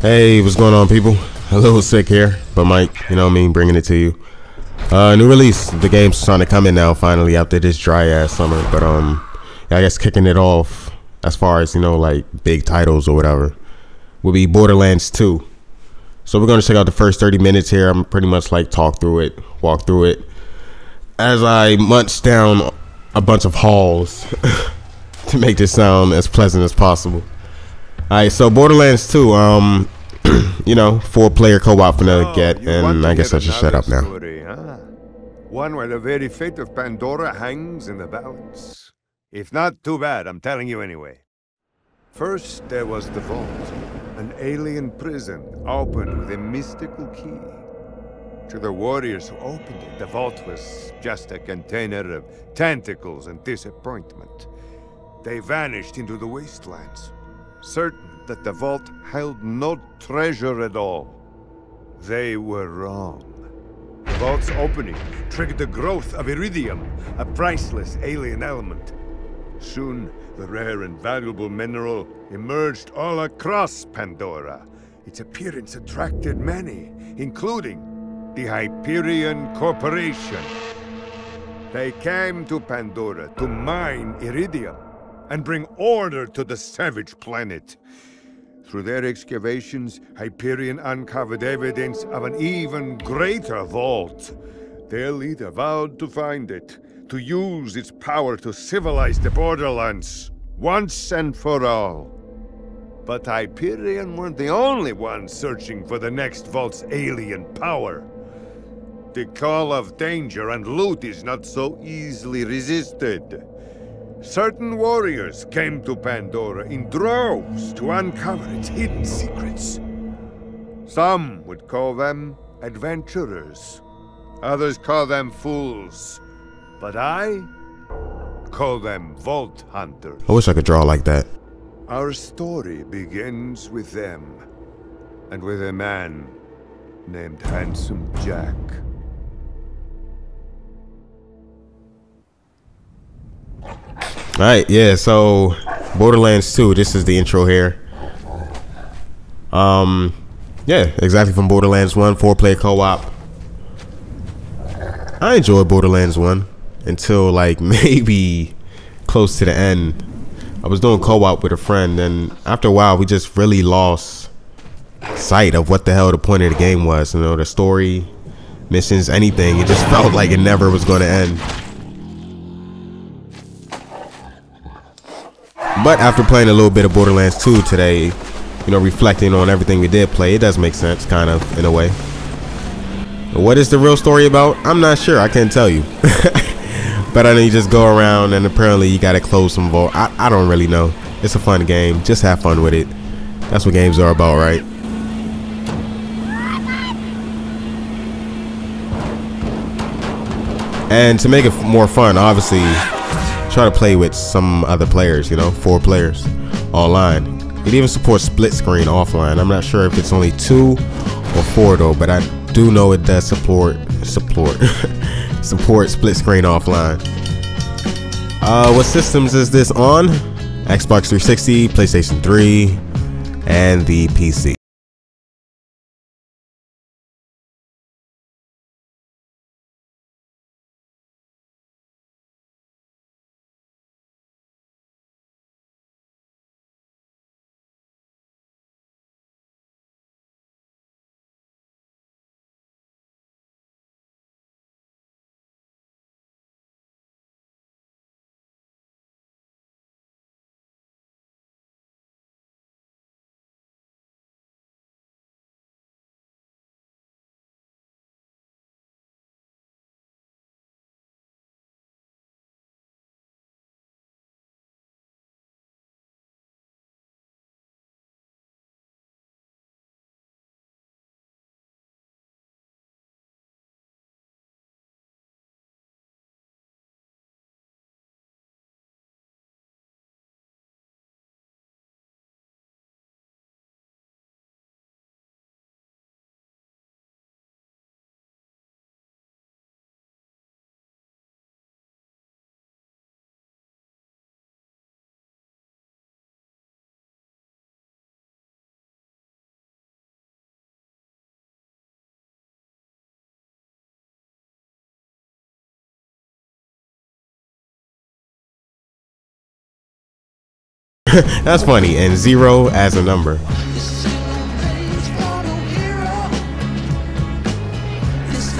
Hey, what's going on, people? A little sick here, but Mike, you know what I mean, bringing it to you. New release. The game's trying to come in now, finally, after this dry ass summer. But yeah, I guess kicking it off as far as like big titles or whatever will be Borderlands 2. So we're gonna check out the first 30 minutes here. I'm pretty much like walk through it as I munch down a bunch of halls to make this sound as pleasant as possible. Alright, so Borderlands 2, 4-player co-op finna get, and I guess I should shut up now. Story, huh? One where the very fate of Pandora hangs in the balance. If not, too bad, I'm telling you anyway. First, there was the vault, an alien prison opened with a mystical key. To the warriors who opened it, the vault was just a container of tentacles and disappointment. They vanished into the wastelands, certain that the vault held no treasure at all. They were wrong. The vault's opening triggered the growth of iridium, a priceless alien element. Soon, the rare and valuable mineral emerged all across Pandora. Its appearance attracted many, including the Hyperion Corporation. They came to Pandora to mine iridium and bring order to the savage planet. Through their excavations, Hyperion uncovered evidence of an even greater vault. Their leader vowed to find it, to use its power to civilize the Borderlands, once and for all. But Hyperion weren't the only ones searching for the next vault's alien power. The call of danger and loot is not so easily resisted. Certain warriors came to Pandora in droves to uncover its hidden secrets. Some would call them adventurers. Others call them fools. But I call them vault hunters. I wish I could draw like that. Our story begins with them, and with a man named Handsome Jack. Alright, yeah, so Borderlands 2, this is the intro here. Yeah, exactly from Borderlands 1, 4-player co-op. I enjoyed Borderlands 1 until like maybe close to the end. I was doing co-op with a friend, and after a while we just really lost sight of what the hell the point of the game was. The story, missions, anything. It just felt like it never was going to end. But after playing a little bit of Borderlands 2 today, reflecting on everything we did play, it does make sense, kind of, in a way. What is the real story about? I'm not sure. I can't tell you. But I know you just go around and apparently you gotta close some vault. I don't really know. It's a fun game. Just have fun with it. That's what games are about, right? And to make it more fun, obviously, try to play with some other players, 4 players online. It even supports split screen offline. I'm not sure if it's only 2 or 4 though, but I do know it does support support split screen offline. What systems is this on? Xbox 360, PlayStation 3, and the PC. That's funny. And 0 as a number.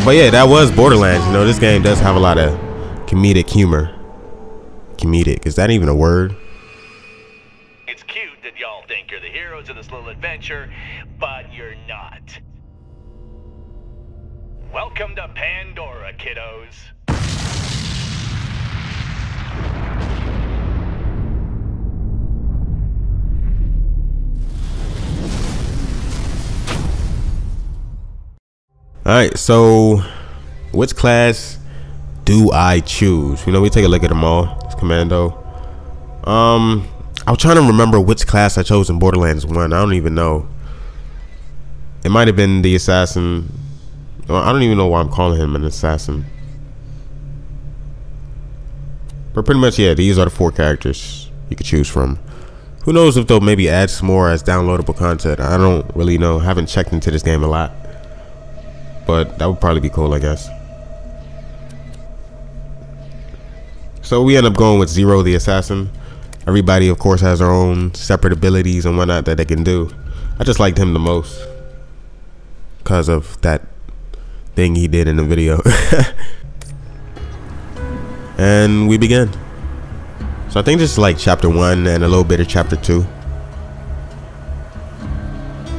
But yeah, that was Borderlands. You know, this game does have a lot of comedic humor. Comedic, is that even a word? It's cute that y'all think you're the heroes of this little adventure, but you're not. Welcome to Pandora, kiddos. Alright, so which class do I choose? You know, we take a look at them all. It's Commando. I was trying to remember which class I chose in Borderlands 1. I don't even know. It might have been the assassin. I don't even know why I'm calling him an assassin. But pretty much, yeah, these are the 4 characters you could choose from. Who knows if they'll maybe add some more as downloadable content. I don't really know. I haven't checked into this game a lot. But that would probably be cool, I guess. So we end up going with 0, the assassin. Everybody, of course, has their own separate abilities and whatnot that they can do. I just liked him the most because of that thing he did in the video. And we begin. So I think this is like chapter 1 and a little bit of chapter 2.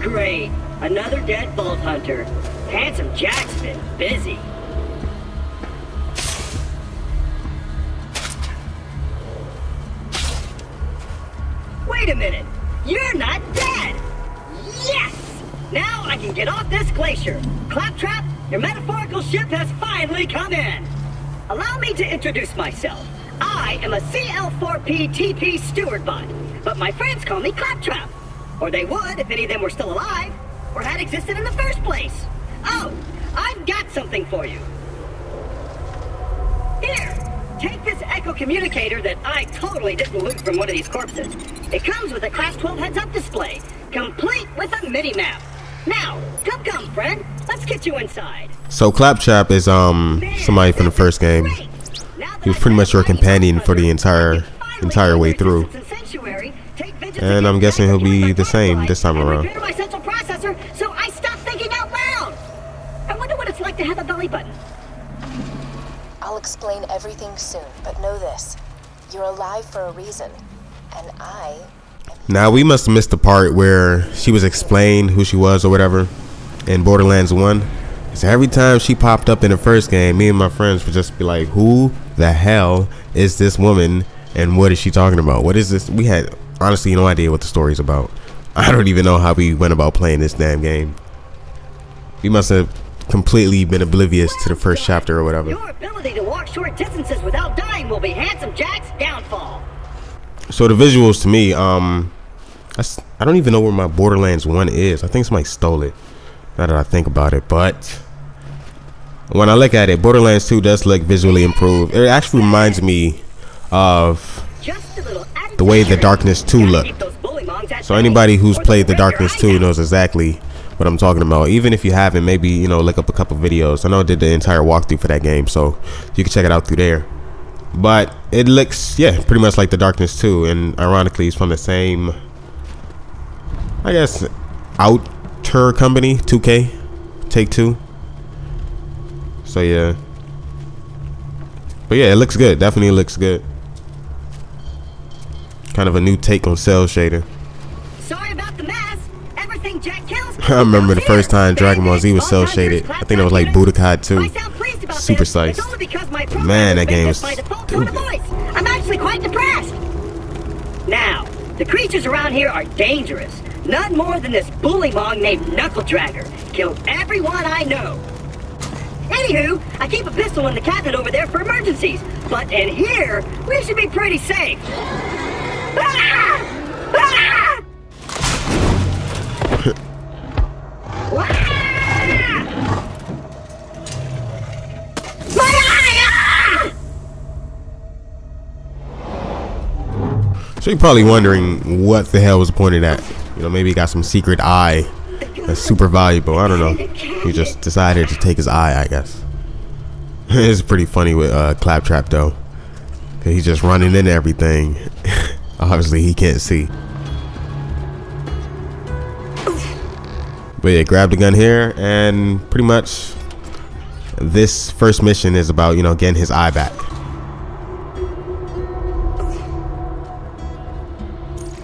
Great, another dead vault hunter. Handsome Jack's been busy. Wait a minute, you're not dead! Yes! Now I can get off this glacier. Claptrap, your metaphorical ship has finally come in. Allow me to introduce myself. I am a CL4P TP steward bot, but my friends call me Claptrap. Or they would if any of them were still alive, or had existed in the first place. Oh, I've got something for you. Here, take this echo communicator that I totally didn't loot from one of these corpses. It comes with a Class 12 heads-up display, complete with a mini-map. Now, come, friend. Let's get you inside. So Claptrap is somebody from the first game. He was pretty much your companion for the entire way through. And I'm guessing he'll be the same this time around. So I stopped thinking out loud. I wonder what it's like to have a belly button. I'll explain everything soon, but know this. You're alive for a reason, and I am... Now we must have missed the part where she was explained who she was or whatever in Borderlands 1. So every time she popped up in the first game, me and my friends would just be like, who the hell is this woman and what is she talking about? What is this? We had honestly no idea what the story's about. I don't even know how we went about playing this damn game. We must have completely been oblivious to the first chapter or whatever. Your ability to walk short distances without dying will be Handsome Jack's downfall. So the visuals to me, I don't even know where my Borderlands 1 is. I think somebody stole it. Now that I think about it, but when I look at it, Borderlands 2 does look visually improved. It actually reminds me of the way the Darkness 2 looked. So anybody who's played the Darkness 2 knows exactly what I'm talking about. Even if you haven't, maybe, you know, look up a couple videos. I know I did the entire walkthrough for that game, so you can check it out through there. But it looks, yeah, pretty much like the Darkness 2, and ironically it's from the same, I guess, outer company, 2K, Take-Two. So yeah, but yeah, it looks good. Definitely looks good. Kind of a new take on cell shading. Sorry about the mess. Everything Jack kills. I remember the first time Dragon Ball Z was cell shaded. I think it was like Budokai 2. Super size. Man, that game is stupid. I'm actually quite depressed. Now, the creatures around here are dangerous. None more than this bullymong named Knuckle Dragger. Killed everyone I know. Anywho, I keep a pistol in the cabinet over there for emergencies. But in here, we should be pretty safe. Ah! Ah! My eye! So you're probably wondering what the hell was pointed at. You know, maybe he got some secret eye that's super valuable. I don't know. He just decided to take his eye, I guess. It's pretty funny with Claptrap though. He's just running into everything. Obviously, he can't see. But yeah, grab the gun here, and pretty much this first mission is about, you know, getting his eye back.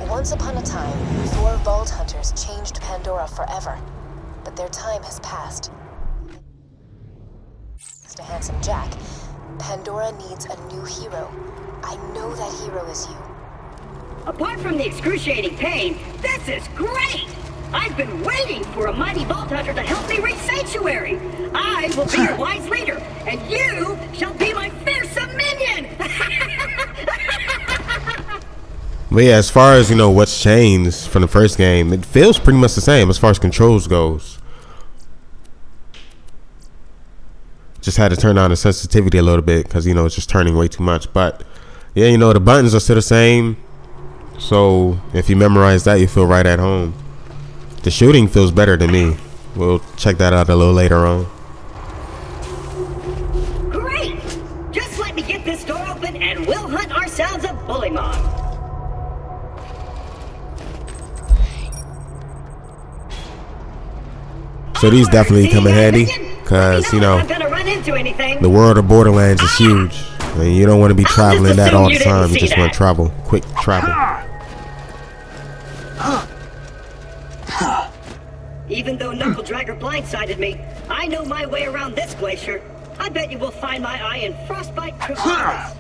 Once upon a time, 4 Vault Hunters changed Pandora forever, but their time has passed. To handsome Jack, Pandora needs a new hero. I know that hero is you. Apart from the excruciating pain, this is great! I've been waiting for a mighty Vault Hunter to help me reach Sanctuary. I will be your wise leader, and you shall be my fearsome minion! But yeah, as far as, you know, what's changed from the first game, it feels pretty much the same as far as controls goes. Just had to turn down the sensitivity a little bit because, you know, it's just turning way too much. But yeah, you know, the buttons are still the same. So if you memorize that, you feel right at home. The shooting feels better to me. We'll check that out a little later on. Great! Just let me get this door open and we'll hunt ourselves a bullymon. So these definitely come in handy because, you know, the world of Borderlands is huge. And you don't want to be traveling that all the time. You just want to travel, quick travel. Even though Knuckle Dragger blindsided me, I know my way around this glacier. I bet you will find my eye in Frostbite Crusaders.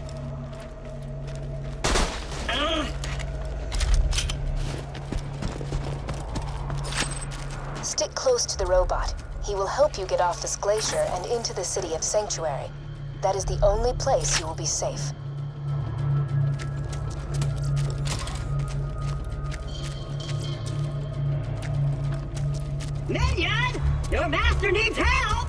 Stick close to the robot. He will help you get off this glacier and into the city of Sanctuary. That is the only place you will be safe. Minion! Your master needs help!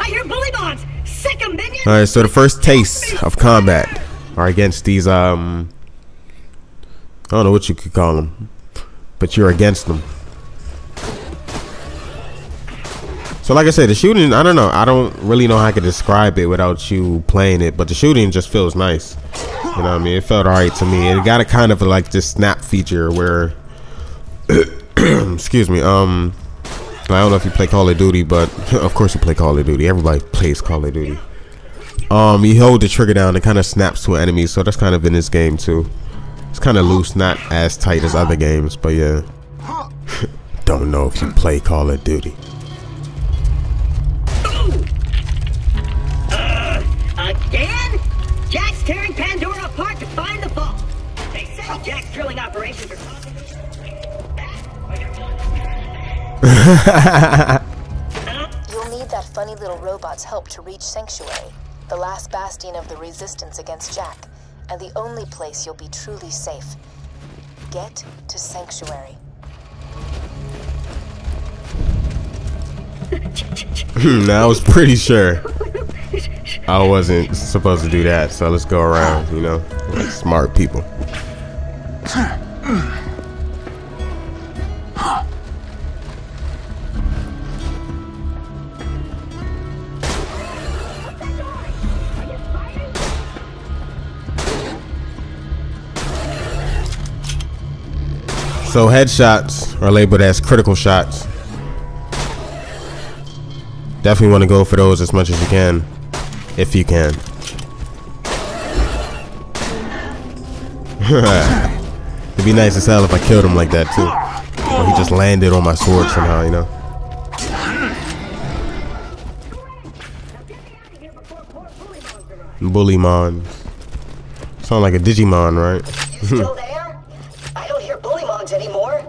I hear bullymons! Sick of minions! Alright, so the first taste of combat are against these, I don't know what you could call them, but you're against them. So like I said, the shooting, I don't know. I don't really know how I could describe it without you playing it, but the shooting just feels nice. You know what I mean? It felt alright to me. It got a kind of like this snap feature where, excuse me, I don't know if you play Call of Duty, but of course you play Call of Duty. Everybody plays Call of Duty. You hold the trigger down, it kind of snaps to an enemy, so that's kind of in this game too. It's kind of loose, not as tight as other games, but yeah. Don't know if you play Call of Duty. Again? Jack's tearing Pandora apart to find the vault. They say Jack's drilling operations are causing You'll need that funny little robot's help to reach Sanctuary, the last bastion of the resistance against Jack, and the only place you'll be truly safe. Get to Sanctuary. I was pretty sure I wasn't supposed to do that, so let's go around, you know, like smart people. So headshots are labeled as critical shots. Definitely want to go for those as much as you can, if you can. It'd be nice as hell if I killed him like that too. Or he just landed on my sword somehow, you know. Bullymon. Sound like a Digimon, right? Still there? I don't hear bullymons anymore.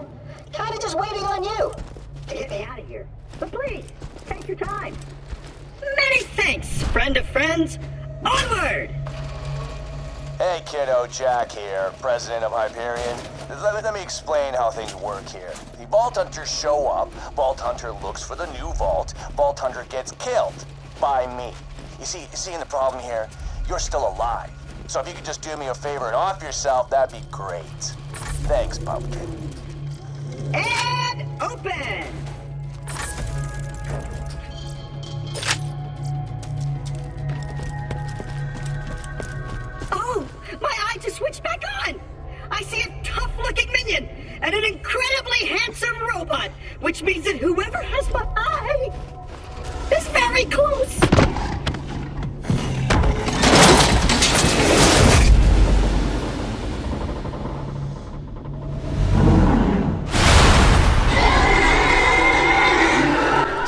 Kinda just waiting on you to get me out of here. But please, take your time. Many thanks, friend of friends. Onward! Hey kiddo, Jack here, president of Hyperion. Let me explain how things work here. The Vault Hunters show up, Vault Hunter looks for the new vault, Vault Hunter gets killed by me. You see the problem here? You're still alive. So if you could just do me a favor and off yourself, that'd be great. Thanks, Pumpkin. And open! Oh, my eye just switched back on! I see a tough-looking minion and an incredibly handsome robot, which means that whoever has my eye is very close!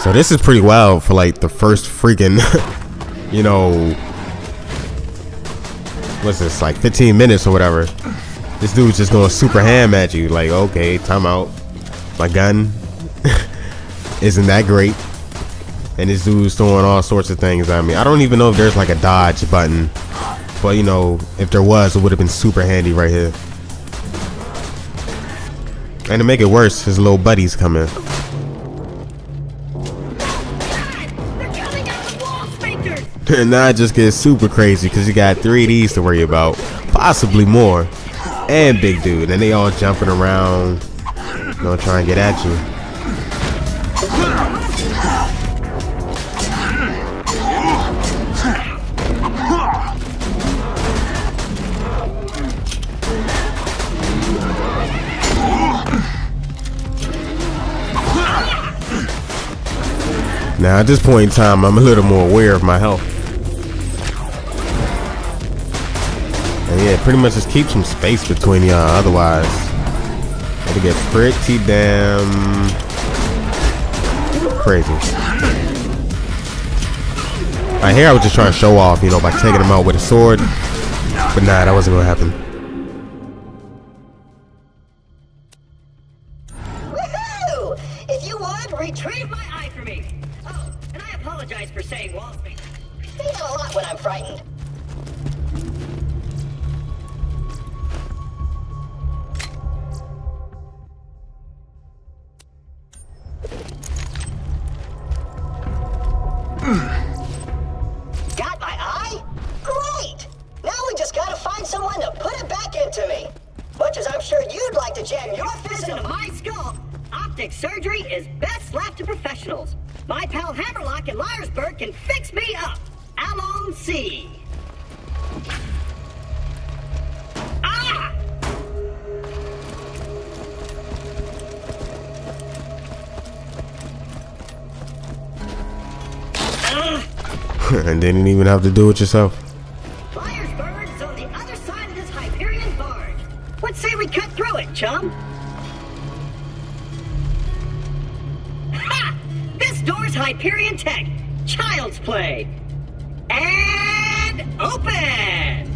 So this is pretty wild for like the first freaking, you know, what's this, like 15 minutes or whatever. This dude's just going super ham at you. Like, okay, time out. My gun isn't that great. And this dude's throwing all sorts of things at me. I don't even know if there's like a dodge button. But, you know, if there was, it would have been super handy right here. And to make it worse, his little buddies come in. And now it just gets super crazy because you got 3 of these to worry about, possibly more, and big dude, and they all jumping around, you know, trying to get at you. Now at this point in time, I'm a little more aware of my health. And yeah, pretty much just keep some space between y'all, otherwise it'll get pretty damn crazy. Right here I was just trying to show off, you know, by taking him out with a sword. But nah, that wasn't gonna happen. Woohoo! If you would, retrieve my eye for me. Oh, and I apologize for saying wall space. I say that a lot when I'm frightened. Got my eye? Great! Now we just gotta find someone to put it back into me. Much as I'm sure you'd like to jam your fist into my skull, optic surgery is best left to professionals. My pal Hammerlock in Liarsburg can fix me up. Allons-y. Ah! And didn't even have to do it yourself. Liarsburg's on the other side of this Hyperion barge. Let's say we cut through it, chum. Ha! This door's Hyperion tech. Child's play. And open!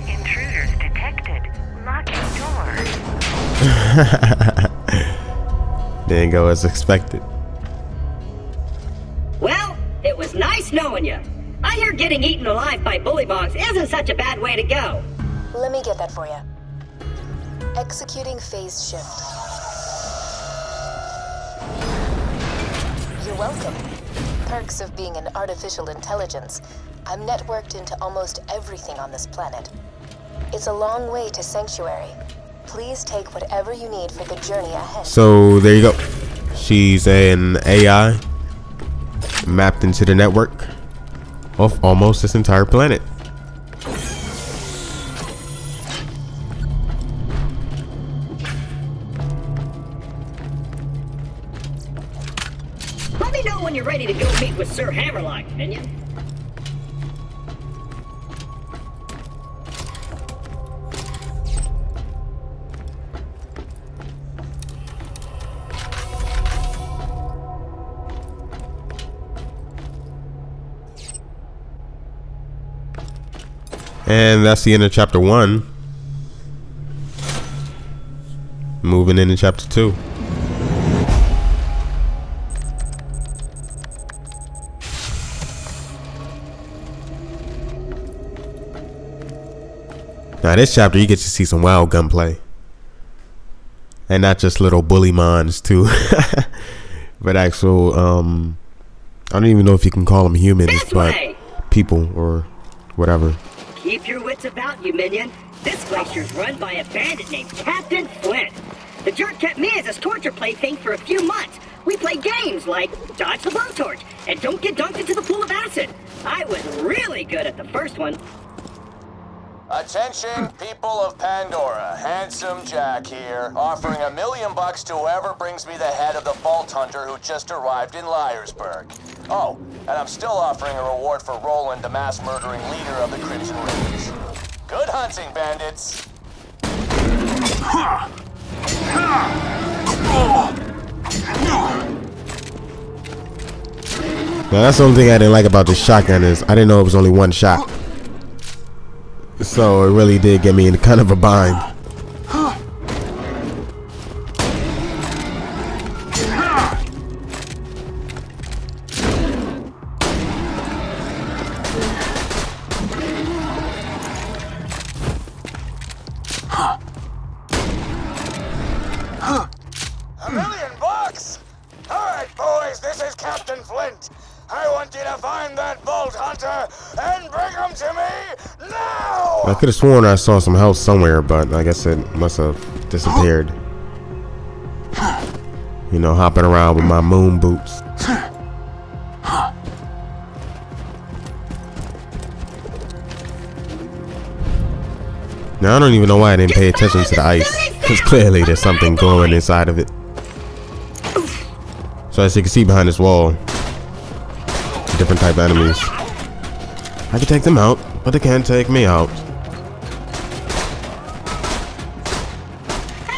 Intruders detected. Locking door. Didn't go as expected. Well, it was nice knowing you. I hear getting eaten alive by bullybongs isn't such a bad way to go. Let me get that for you. Executing phase shift. You're welcome. Perks of being an artificial intelligence. I'm networked into almost everything on this planet. It's a long way to Sanctuary. Please take whatever you need for the journey ahead. So there you go. She's an AI mapped into the network of almost this entire planet. Let me know when you're ready to go meet with Sir Hammerlock, minion. And that's the end of chapter 1. Moving into chapter 2. Now this chapter you get to see some wild gunplay. And not just little bully mons too. But actual I don't even know if you can call them humans, but people or whatever. Keep your wits Jokes about you, minion. This glacier's run by a bandit named Captain Flint. The jerk kept me as his torture plaything for a few months. We played games like Dodge the Blowtorch and Don't Get Dunked into the Pool of Acid. I was really good at the first one. Attention, people of Pandora. Handsome Jack here, offering $1 million to whoever brings me the head of the Vault Hunter who just arrived in Liarsburg. Oh, and I'm still offering a reward for Roland, the mass-murdering leader of the Crimson Rangers. Good hunting, bandits. Now that's the only thing I didn't like about the shotgun is I didn't know it was only one shot. So it really did get me in kind of a bind. $1 million bucks? All right, boys, this is Captain Flint. I want you to find that Vault Hunter and bring him to me now! I could have sworn I saw some health somewhere, but I guess it must have disappeared. You know, hopping around with my moon boots. Now I don't even know why I didn't pay attention to the ice, because clearly there's something glowing inside of it. So as you can see behind this wall, different type of enemies. I can take them out, but they can't take me out.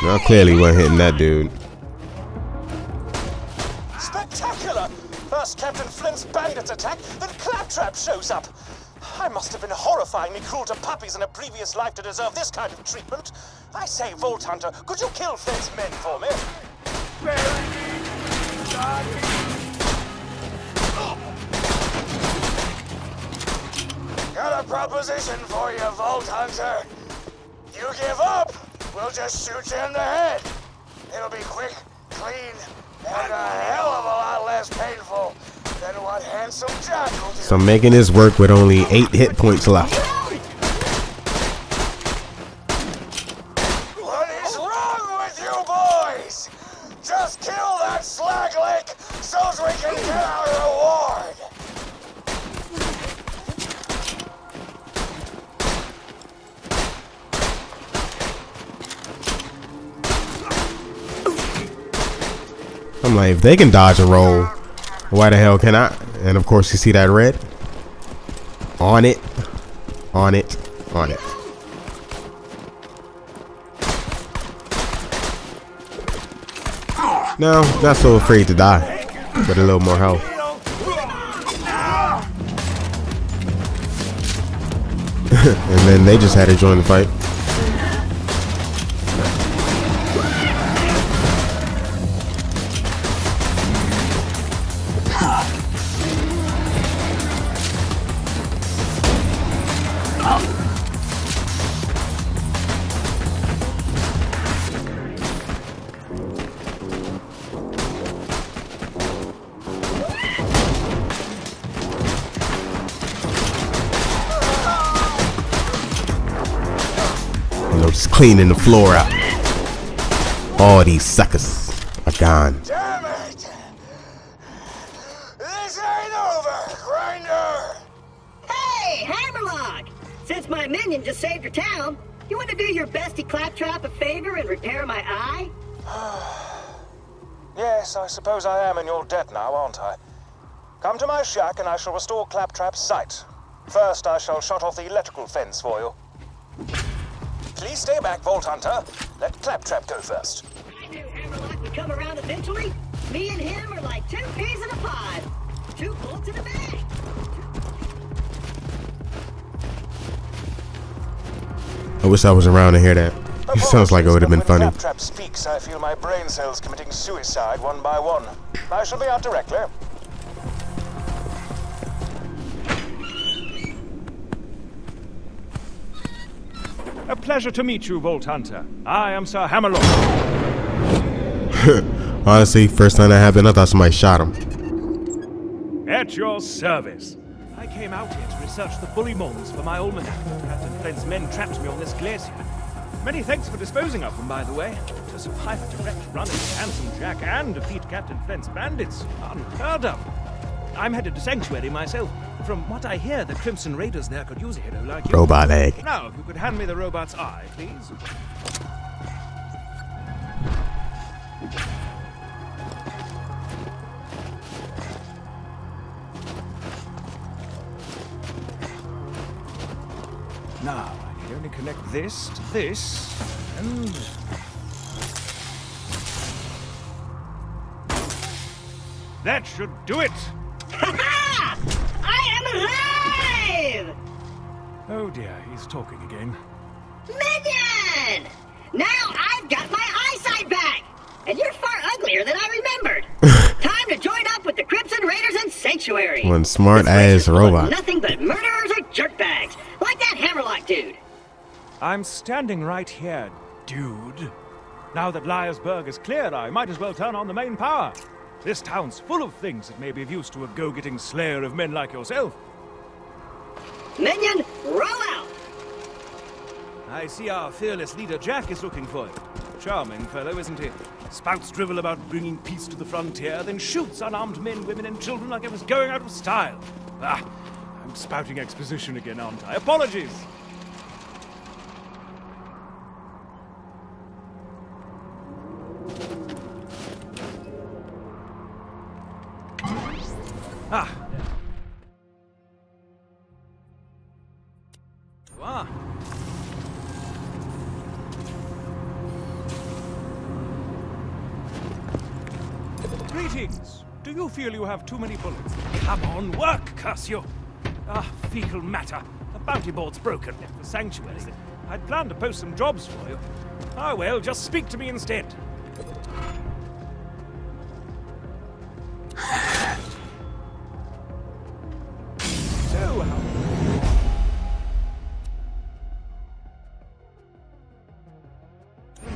Now clearly we're hitting that dude. Spectacular! First Captain Flint's bandits attack, then Claptrap shows up. I must have been horrifyingly cruel to puppies in a previous life to deserve this kind of treatment. I say, Vault Hunter, could you kill Flint's men for me? Got a proposition for you, Vault Hunter. You give up, we'll just shoot you in the head. It'll be quick, clean, and a hell of a lot less painful than what Handsome Jack will do. So I'm making this work with only 8 hit points left. What is wrong with you boys? Just kill that slaglick so we can get our reward. I'm like, if they can dodge and roll, why the hell can I? And of course you see that red. On it. On it. On it. No, not so afraid to die. But a little more health. And then they just had to join the fight. Just cleaning the floor out. All these suckers are gone. Damn it! This ain't over, Grinder! Hey, Hammerlock! Since my minion just saved your town, you want to do your bestie Claptrap a favor and repair my eye? Yes, I suppose I am in your debt now, aren't I? Come to my shack and I shall restore Claptrap's sight. First, I shall shut off the electrical fence for you. Please stay back, Vault Hunter. Let Claptrap go first. I knew Hammerlock would come around eventually. Me and him are like 2 peas in a pod. 2 bullets in a bag. I wish I was around to hear that. It sounds like it would have been funny. When Claptrap speaks, I feel my brain cells committing suicide one by one. I shall be out directly. A pleasure to meet you, Vault Hunter. I am Sir Hammerlock. Honestly, first time that happened, I thought somebody shot him. At your service. I came out here to research the bully moles for my almanac. Captain Flint's men trapped me on this glacier. Many thanks for disposing of them, by the way. To survive a direct run into Handsome Jack and defeat Captain Flint's bandits, unheard of. I'm headed to Sanctuary myself. From what I hear, the Crimson Raiders there could use a hero like you. Robot egg. Now, if you could hand me the robot's eye, please. Now, I can only connect this to this, and... that should do it! Ha-ha! I am alive! Oh dear, he's talking again. Minion! Now I've got my eyesight back! And you're far uglier than I remembered! Time to join up with the Crimson Raiders in Sanctuary! One smart-ass robot. Nothing but murderers or jerkbags, like that Hammerlock dude! I'm standing right here, dude. Now that Liarsburg is clear, I might as well turn on the main power. This town's full of things that may be of use to a go-getting slayer of men like yourself. Minion, roll out! I see our fearless leader Jack is looking for you. Charming fellow, isn't he? Spouts drivel about bringing peace to the frontier, then shoots unarmed men, women, and children like it was going out of style. Ah, I'm spouting exposition again, aren't I? Apologies! Ah. You are. Greetings. Do you feel you have too many bullets? Come on, work, curse you. Ah, fecal matter. The bounty board's broken. The Sanctuary. I'd planned to post some jobs for you. Ah, well, just speak to me instead.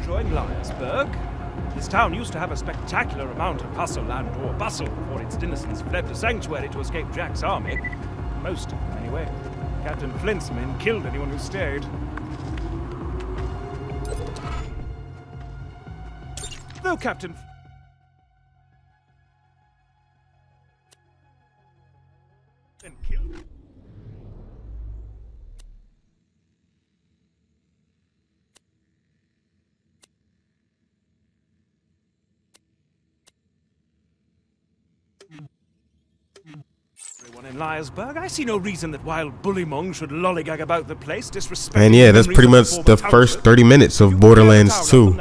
Enjoying Liarsburg? This town used to have a spectacular amount of hustle and or bustle before its denizens fled to Sanctuary to escape Jack's army. Most of them, anyway. Captain Flint's men killed anyone who stayed. Though Captain... Flint killed... Everyone in Liarsburg, I see no reason that wild Bullymong should lollygag about the place, disrespecting. And yeah, that's pretty much the first 30 minutes of Borderlands 2.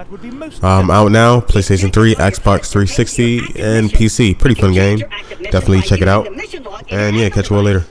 Out now, PlayStation 3, Xbox 360, and PC. Pretty fun game. Definitely check it out. And yeah, catch you all later.